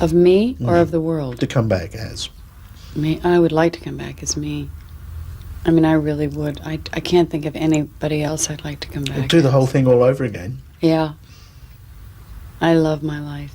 Of me or of the world? To come back as? Me. I would like to come back as me. I mean, I really would. I can't think of anybody else I'd like to come back Do the as. whole thing all over again. Yeah. I love my life.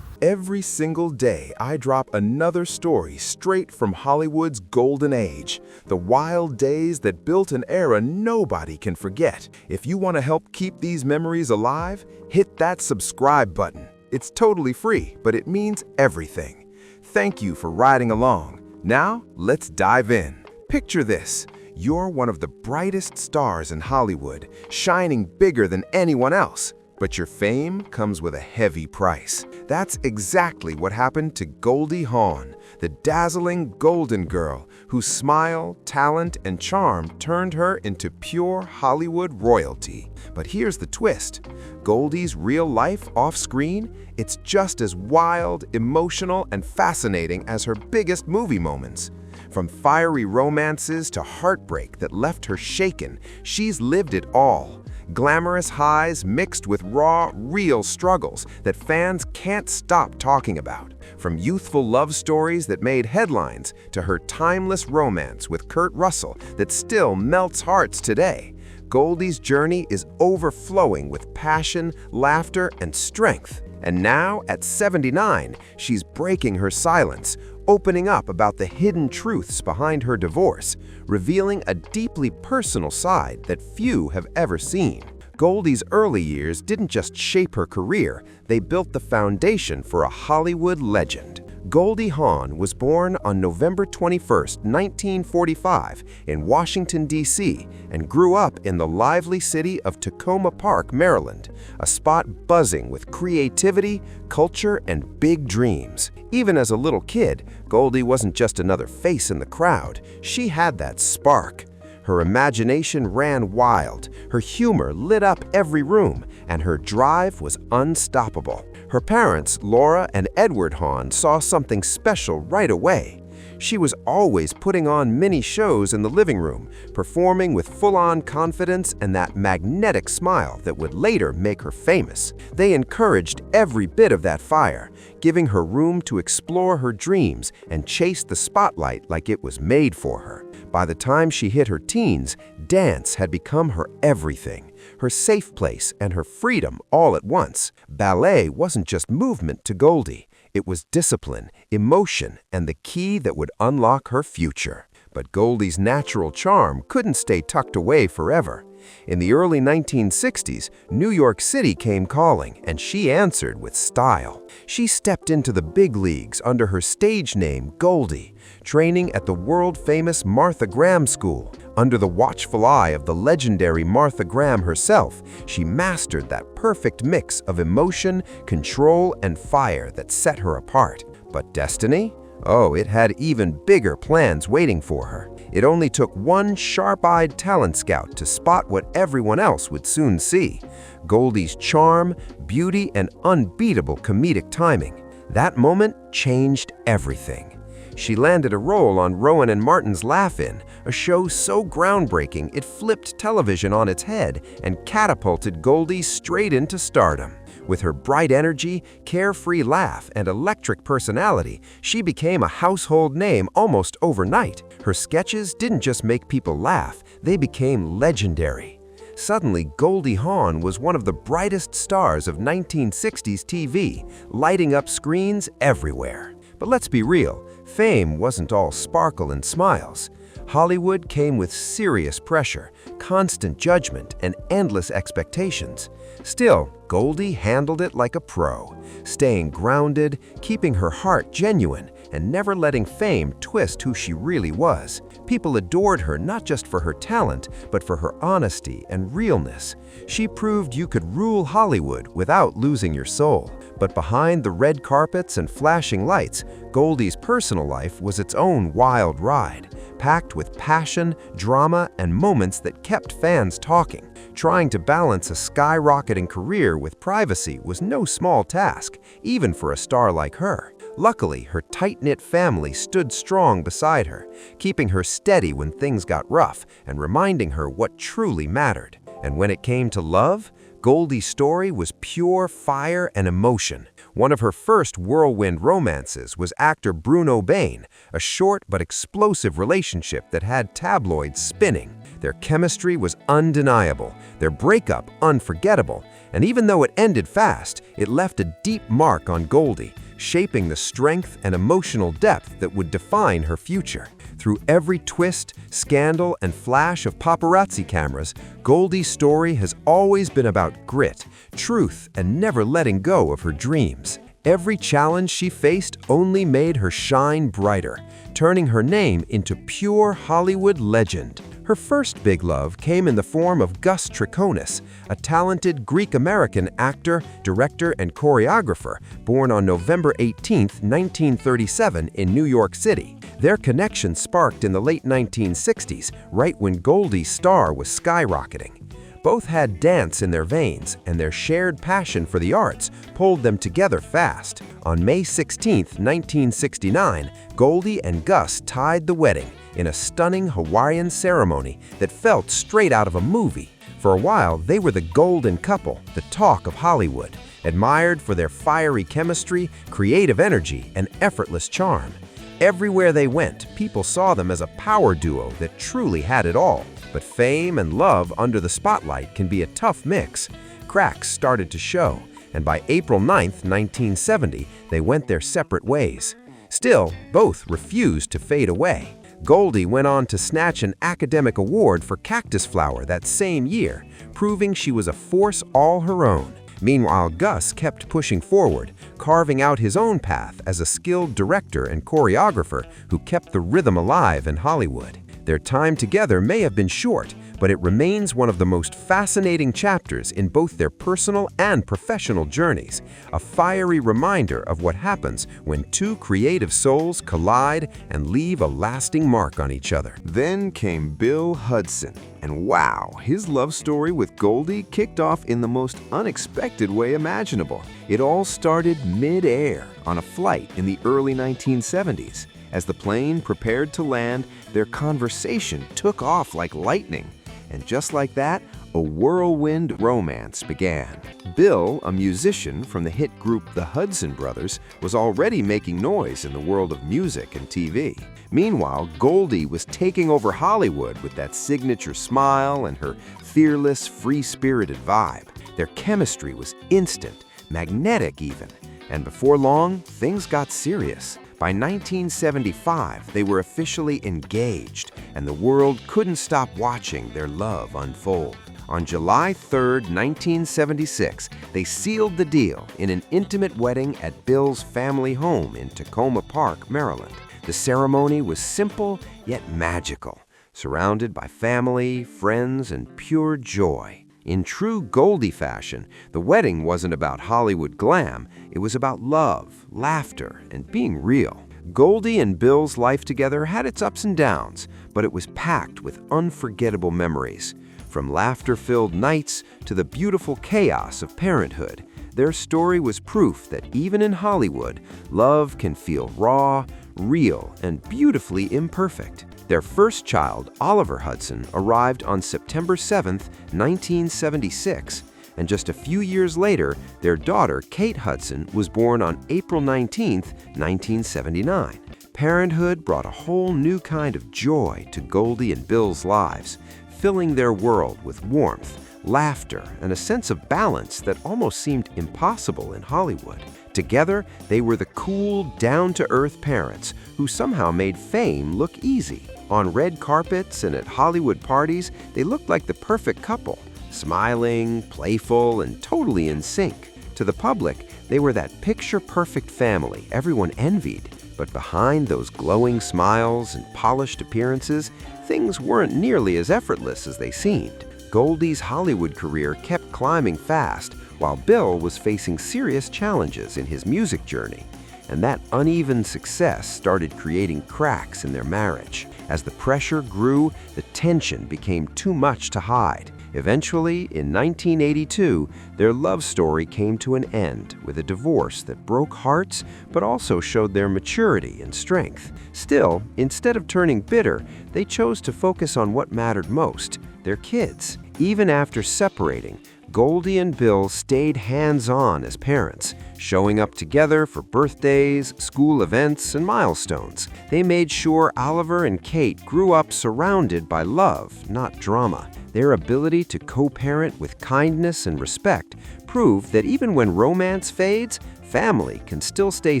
Every single day, I drop another story straight from Hollywood's golden age, the wild days that built an era nobody can forget. If you want to help keep these memories alive, hit that subscribe button. It's totally free, but it means everything. Thank you for riding along. Now, let's dive in. Picture this. You're one of the brightest stars in Hollywood, shining bigger than anyone else. But your fame comes with a heavy price. That's exactly what happened to Goldie Hawn, the dazzling golden girl whose smile, talent, and charm turned her into pure Hollywood royalty. But here's the twist. Goldie's real life off-screen, it's just as wild, emotional, and fascinating as her biggest movie moments. From fiery romances to heartbreak that left her shaken, she's lived it all. Glamorous highs mixed with raw, real struggles that fans can't stop talking about. From youthful love stories that made headlines to her timeless romance with Kurt Russell that still melts hearts today, Goldie's journey is overflowing with passion, laughter, and strength. And now, at 79, she's breaking her silence, opening up about the hidden truths behind her divorce, revealing a deeply personal side that few have ever seen. Goldie's early years didn't just shape her career, they built the foundation for a Hollywood legend. Goldie Hawn was born on November 21, 1945, in Washington, D.C., and grew up in the lively city of Tacoma Park, Maryland, a spot buzzing with creativity, culture, and big dreams. Even as a little kid, Goldie wasn't just another face in the crowd. She had that spark. Her imagination ran wild, her humor lit up every room, and her drive was unstoppable. Her parents, Laura and Edward Hawn, saw something special right away. She was always putting on mini shows in the living room, performing with full-on confidence and that magnetic smile that would later make her famous. They encouraged every bit of that fire, giving her room to explore her dreams and chase the spotlight like it was made for her. By the time she hit her teens, dance had become her everything, her safe place and her freedom all at once. Ballet wasn't just movement to Goldie. It was discipline, emotion, and the key that would unlock her future. But Goldie's natural charm couldn't stay tucked away forever. In the early 1960s, New York City came calling, and she answered with style. She stepped into the big leagues under her stage name Goldie, training at the world-famous Martha Graham School. Under the watchful eye of the legendary Martha Graham herself, she mastered that perfect mix of emotion, control, and fire that set her apart. But destiny? Oh, it had even bigger plans waiting for her. It only took one sharp-eyed talent scout to spot what everyone else would soon see: Goldie's charm, beauty, and unbeatable comedic timing. That moment changed everything. She landed a role on Rowan and Martin's Laugh-In, a show so groundbreaking it flipped television on its head and catapulted Goldie straight into stardom. With her bright energy, carefree laugh, and electric personality, she became a household name almost overnight. Her sketches didn't just make people laugh, they became legendary. Suddenly, Goldie Hawn was one of the brightest stars of 1960s TV, lighting up screens everywhere. But let's be real, fame wasn't all sparkle and smiles. Hollywood came with serious pressure, constant judgment, and endless expectations. Still, Goldie handled it like a pro, staying grounded, keeping her heart genuine, and never letting fame twist who she really was. People adored her not just for her talent, but for her honesty and realness. She proved you could rule Hollywood without losing your soul. But behind the red carpets and flashing lights, Goldie's personal life was its own wild ride, packed with passion, drama, and moments that kept fans talking. Trying to balance a skyrocketing career with privacy was no small task, even for a star like her. Luckily, her tight-knit family stood strong beside her, keeping her steady when things got rough and reminding her what truly mattered. And when it came to love, Goldie's story was pure fire and emotion. One of her first whirlwind romances was actor Bruno Bain, a short but explosive relationship that had tabloids spinning. Their chemistry was undeniable, their breakup unforgettable, and even though it ended fast, it left a deep mark on Goldie, shaping the strength and emotional depth that would define her future. Through every twist, scandal, and flash of paparazzi cameras, Goldie's story has always been about grit, truth, and never letting go of her dreams. Every challenge she faced only made her shine brighter, turning her name into pure Hollywood legend. Her first big love came in the form of Gus Triconis, a talented Greek-American actor, director, and choreographer born on November 18, 1937 in New York City. Their connection sparked in the late 1960s, right when Goldie's star was skyrocketing. Both had dance in their veins, and their shared passion for the arts pulled them together fast. On May 16, 1969, Goldie and Gus tied the wedding in a stunning Hawaiian ceremony that felt straight out of a movie. For a while, they were the golden couple, the talk of Hollywood, admired for their fiery chemistry, creative energy, and effortless charm. Everywhere they went, people saw them as a power duo that truly had it all. But fame and love under the spotlight can be a tough mix. Cracks started to show, and by April 9, 1970, they went their separate ways. Still, both refused to fade away. Goldie went on to snatch an academic award for Cactus Flower that same year, proving she was a force all her own. Meanwhile, Gus kept pushing forward, carving out his own path as a skilled director and choreographer who kept the rhythm alive in Hollywood. Their time together may have been short, but it remains one of the most fascinating chapters in both their personal and professional journeys, a fiery reminder of what happens when two creative souls collide and leave a lasting mark on each other. Then came Bill Hudson, and wow, his love story with Goldie kicked off in the most unexpected way imaginable. It all started mid-air on a flight in the early 1970s. As the plane prepared to land, their conversation took off like lightning. And just like that, a whirlwind romance began. Bill, a musician from the hit group the Hudson Brothers, was already making noise in the world of music and TV. Meanwhile, Goldie was taking over Hollywood with that signature smile and her fearless, free-spirited vibe. Their chemistry was instant, magnetic even. And before long, things got serious. By 1975, they were officially engaged, and the world couldn't stop watching their love unfold. On July 3, 1976, they sealed the deal in an intimate wedding at Bill's family home in Tacoma Park, Maryland. The ceremony was simple yet magical, surrounded by family, friends, and pure joy. In true Goldie fashion, the wedding wasn't about Hollywood glam, it was about love, laughter, and being real. Goldie and Bill's life together had its ups and downs, but it was packed with unforgettable memories. From laughter-filled nights to the beautiful chaos of parenthood, their story was proof that even in Hollywood, love can feel raw, real, and beautifully imperfect. Their first child, Oliver Hudson, arrived on September 7, 1976, and just a few years later, their daughter, Kate Hudson, was born on April 19, 1979. Parenthood brought a whole new kind of joy to Goldie and Bill's lives, filling their world with warmth, laughter, and a sense of balance that almost seemed impossible in Hollywood. Together, they were the cool, down-to-earth parents who somehow made fame look easy. On red carpets and at Hollywood parties, they looked like the perfect couple, smiling, playful, and totally in sync. To the public, they were that picture-perfect family everyone envied. But behind those glowing smiles and polished appearances, things weren't nearly as effortless as they seemed. Goldie's Hollywood career kept climbing fast, while Bill was facing serious challenges in his music journey. And that uneven success started creating cracks in their marriage. As the pressure grew, the tension became too much to hide. Eventually, in 1982, their love story came to an end with a divorce that broke hearts but also showed their maturity and strength. Still, instead of turning bitter, they chose to focus on what mattered most, their kids. Even after separating, Goldie and Bill stayed hands-on as parents, showing up together for birthdays, school events, and milestones. They made sure Oliver and Kate grew up surrounded by love, not drama. Their ability to co-parent with kindness and respect proved that even when romance fades, family can still stay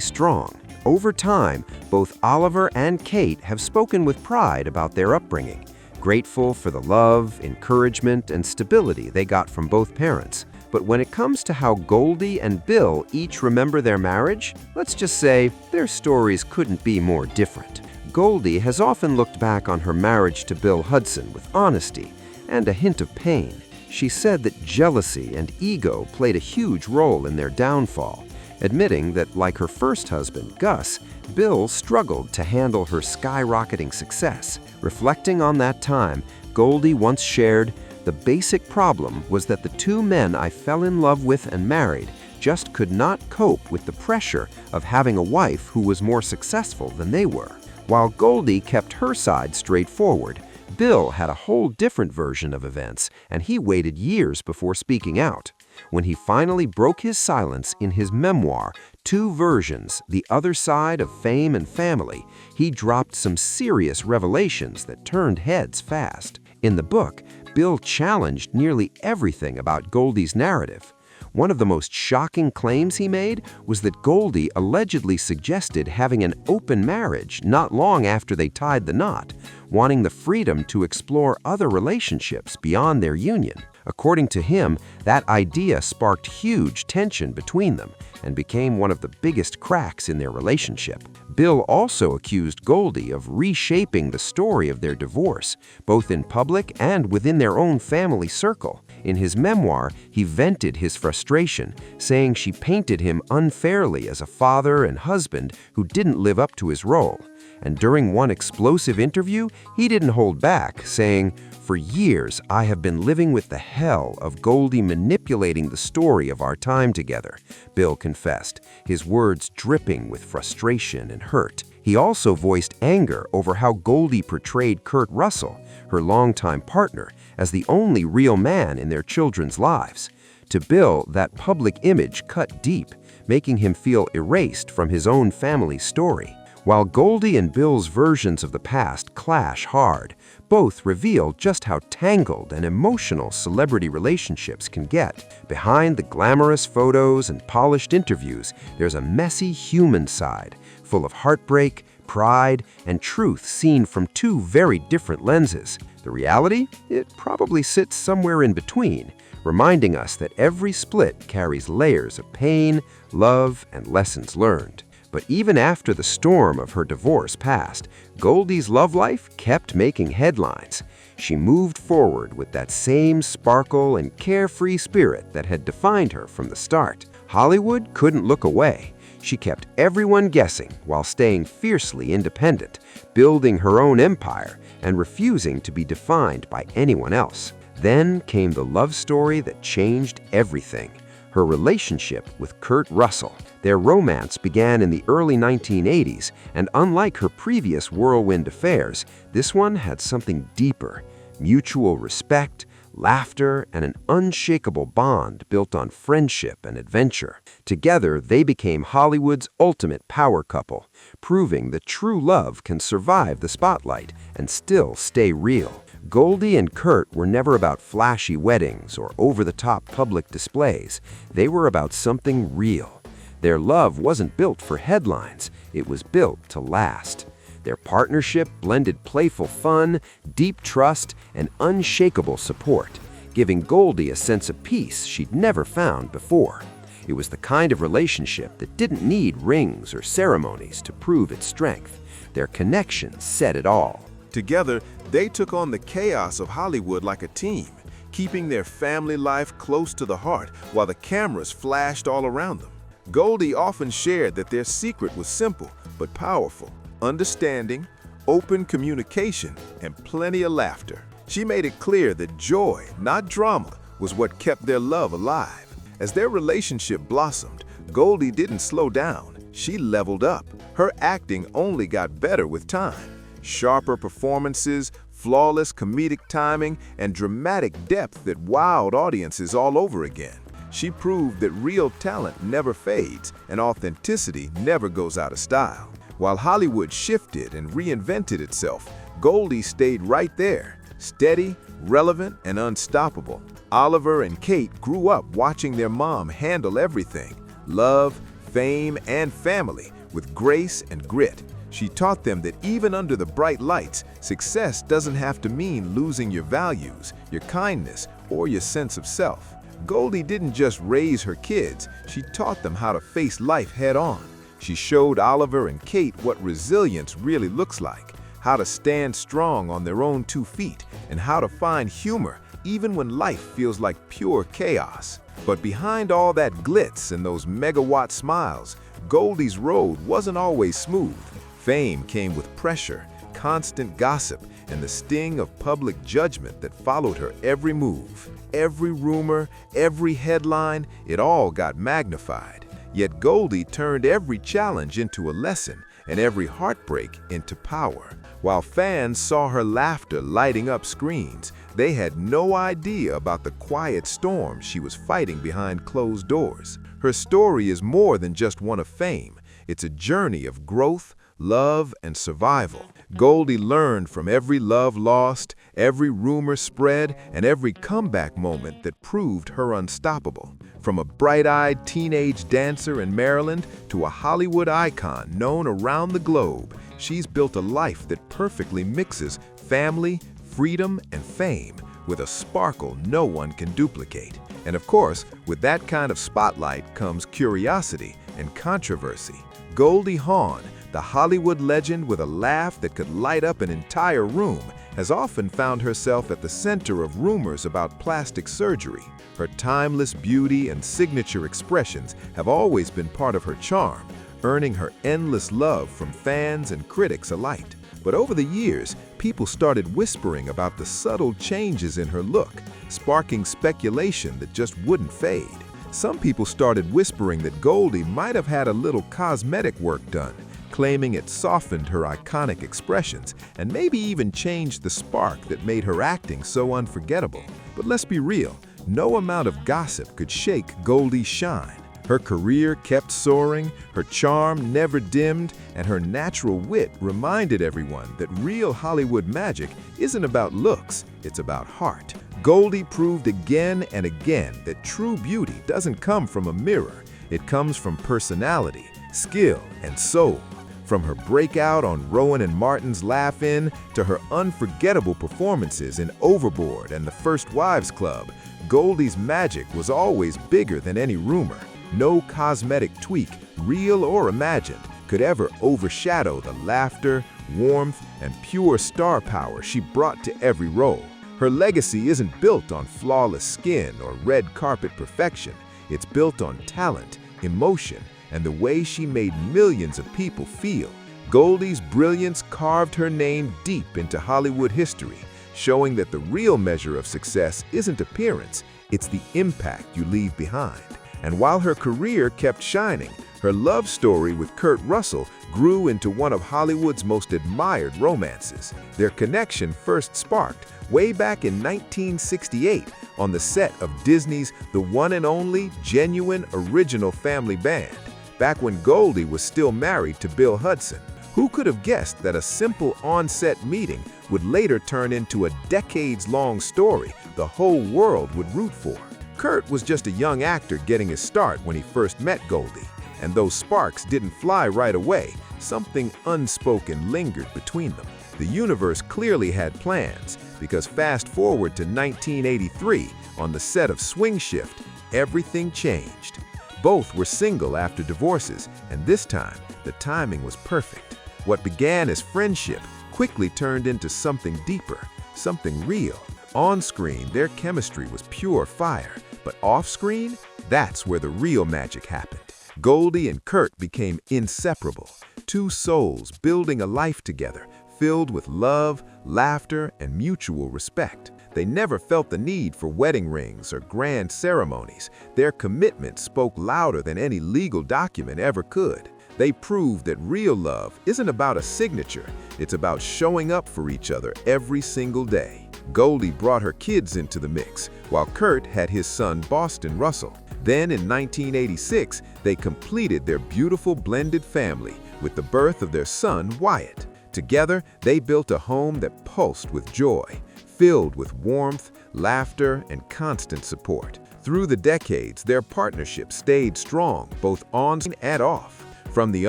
strong. Over time, both Oliver and Kate have spoken with pride about their upbringing, grateful for the love, encouragement, and stability they got from both parents. But when it comes to how Goldie and Bill each remember their marriage, let's just say their stories couldn't be more different. Goldie has often looked back on her marriage to Bill Hudson with honesty and a hint of pain. She said that jealousy and ego played a huge role in their downfall, admitting that, like her first husband, Gus, Bill struggled to handle her skyrocketing success. Reflecting on that time, Goldie once shared, "The basic problem was that the two men I fell in love with and married just could not cope with the pressure of having a wife who was more successful than they were." While Goldie kept her side straightforward, Bill had a whole different version of events, and he waited years before speaking out. When he finally broke his silence in his memoir, Two Versions, The Other Side of Fame and Family, he dropped some serious revelations that turned heads fast. In the book, Bill challenged nearly everything about Goldie's narrative. One of the most shocking claims he made was that Goldie allegedly suggested having an open marriage not long after they tied the knot, wanting the freedom to explore other relationships beyond their union. According to him, that idea sparked huge tension between them and became one of the biggest cracks in their relationship. Bill also accused Goldie of reshaping the story of their divorce, both in public and within their own family circle. In his memoir, he vented his frustration, saying she painted him unfairly as a father and husband who didn't live up to his role. And during one explosive interview, he didn't hold back, saying, "For years, I have been living with the hell of Goldie manipulating the story of our time together," Bill confessed, his words dripping with frustration and hurt. He also voiced anger over how Goldie portrayed Kurt Russell, her longtime partner, as the only real man in their children's lives. To Bill, that public image cut deep, making him feel erased from his own family's story. While Goldie and Bill's versions of the past clash hard, both reveal just how tangled and emotional celebrity relationships can get. Behind the glamorous photos and polished interviews, there's a messy human side, full of heartbreak, pride, and truth seen from two very different lenses. The reality? It probably sits somewhere in between, reminding us that every split carries layers of pain, love, and lessons learned. But even after the storm of her divorce passed, Goldie's love life kept making headlines. She moved forward with that same sparkle and carefree spirit that had defined her from the start. Hollywood couldn't look away. She kept everyone guessing while staying fiercely independent, building her own empire, and refusing to be defined by anyone else. Then came the love story that changed everything: her relationship with Kurt Russell. Their romance began in the early 1980s, and unlike her previous whirlwind affairs, this one had something deeper: mutual respect, laughter, and an unshakable bond built on friendship and adventure. Together, they became Hollywood's ultimate power couple, proving that true love can survive the spotlight and still stay real. Goldie and Kurt were never about flashy weddings or over-the-top public displays. They were about something real. Their love wasn't built for headlines, it was built to last. Their partnership blended playful fun, deep trust, and unshakable support, giving Goldie a sense of peace she'd never found before. It was the kind of relationship that didn't need rings or ceremonies to prove its strength. Their connection said it all. Together, they took on the chaos of Hollywood like a team, keeping their family life close to the heart while the cameras flashed all around them. Goldie often shared that their secret was simple but powerful: understanding, open communication, and plenty of laughter. She made it clear that joy, not drama, was what kept their love alive. As their relationship blossomed, Goldie didn't slow down. She leveled up. Her acting only got better with time. Sharper performances, flawless comedic timing, and dramatic depth that wowed audiences all over again. She proved that real talent never fades and authenticity never goes out of style. While Hollywood shifted and reinvented itself, Goldie stayed right there, steady, relevant, and unstoppable. Oliver and Kate grew up watching their mom handle everything, love, fame, and family, with grace and grit. She taught them that even under the bright lights, success doesn't have to mean losing your values, your kindness, or your sense of self. Goldie didn't just raise her kids, she taught them how to face life head-on. She showed Oliver and Kate what resilience really looks like, how to stand strong on their own 2 feet, and how to find humor even when life feels like pure chaos. But behind all that glitz and those megawatt smiles, Goldie's road wasn't always smooth. Fame came with pressure, constant gossip, and the sting of public judgment that followed her every move. Every rumor, every headline, it all got magnified. Yet Goldie turned every challenge into a lesson and every heartbreak into power. While fans saw her laughter lighting up screens, they had no idea about the quiet storm she was fighting behind closed doors. Her story is more than just one of fame. It's a journey of growth, love, and survival. Goldie learned from every love lost, every rumor spread, and every comeback moment that proved her unstoppable. From a bright-eyed teenage dancer in Maryland to a Hollywood icon known around the globe, she's built a life that perfectly mixes family, freedom, and fame with a sparkle no one can duplicate. And of course, with that kind of spotlight comes curiosity and controversy. Goldie Hawn, the Hollywood legend with a laugh that could light up an entire room, has often found herself at the center of rumors about plastic surgery. Her timeless beauty and signature expressions have always been part of her charm, earning her endless love from fans and critics alike. But over the years, people started whispering about the subtle changes in her look, sparking speculation that just wouldn't fade. Some people started whispering that Goldie might have had a little cosmetic work done, claiming it softened her iconic expressions and maybe even changed the spark that made her acting so unforgettable. But let's be real, no amount of gossip could shake Goldie's shine. Her career kept soaring, her charm never dimmed, and her natural wit reminded everyone that real Hollywood magic isn't about looks, it's about heart. Goldie proved again and again that true beauty doesn't come from a mirror, it comes from personality, skill, and soul. From her breakout on Rowan and Martin's Laugh-In to her unforgettable performances in Overboard and The First Wives Club, Goldie's magic was always bigger than any rumor. No cosmetic tweak, real or imagined, could ever overshadow the laughter, warmth, and pure star power she brought to every role. Her legacy isn't built on flawless skin or red carpet perfection. It's built on talent, emotion, and the way she made millions of people feel. Goldie's brilliance carved her name deep into Hollywood history, showing that the real measure of success isn't appearance, it's the impact you leave behind. And while her career kept shining, her love story with Kurt Russell grew into one of Hollywood's most admired romances. Their connection first sparked way back in 1968 on the set of Disney's The One and Only Genuine Original Family Band, back when Goldie was still married to Bill Hudson. Who could have guessed that a simple on-set meeting would later turn into a decades-long story the whole world would root for? Kurt was just a young actor getting his start when he first met Goldie, and those sparks didn't fly right away. Something unspoken lingered between them. The universe clearly had plans, because fast forward to 1983, on the set of Swing Shift, everything changed. Both were single after divorces, and this time, the timing was perfect. What began as friendship quickly turned into something deeper, something real. On screen, their chemistry was pure fire, but off-screen, that's where the real magic happened. Goldie and Kurt became inseparable, two souls building a life together, filled with love, laughter, and mutual respect. They never felt the need for wedding rings or grand ceremonies. Their commitment spoke louder than any legal document ever could. They proved that real love isn't about a signature, it's about showing up for each other every single day. Goldie brought her kids into the mix, while Kurt had his son Boston Russell. Then in 1986, they completed their beautiful blended family with the birth of their son Wyatt. Together, they built a home that pulsed with joy, filled with warmth, laughter, and constant support. Through the decades, their partnership stayed strong, both on and off. From the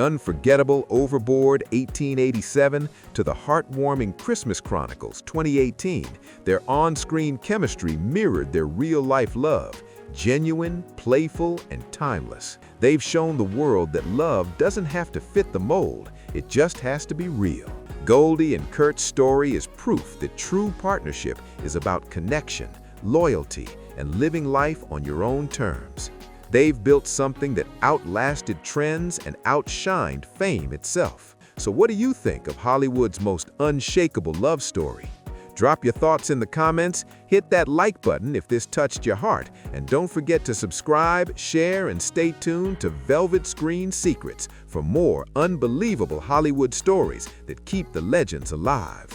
unforgettable Overboard 1887 to the heartwarming Christmas Chronicles 2018, their on-screen chemistry mirrored their real-life love, genuine, playful, and timeless. They've shown the world that love doesn't have to fit the mold, it just has to be real. Goldie and Kurt's story is proof that true partnership is about connection, loyalty, and living life on your own terms. They've built something that outlasted trends and outshined fame itself. So what do you think of Hollywood's most unshakable love story? Drop your thoughts in the comments, hit that like button if this touched your heart, and don't forget to subscribe, share, and stay tuned to Velvet Screen Secrets for more unbelievable Hollywood stories that keep the legends alive.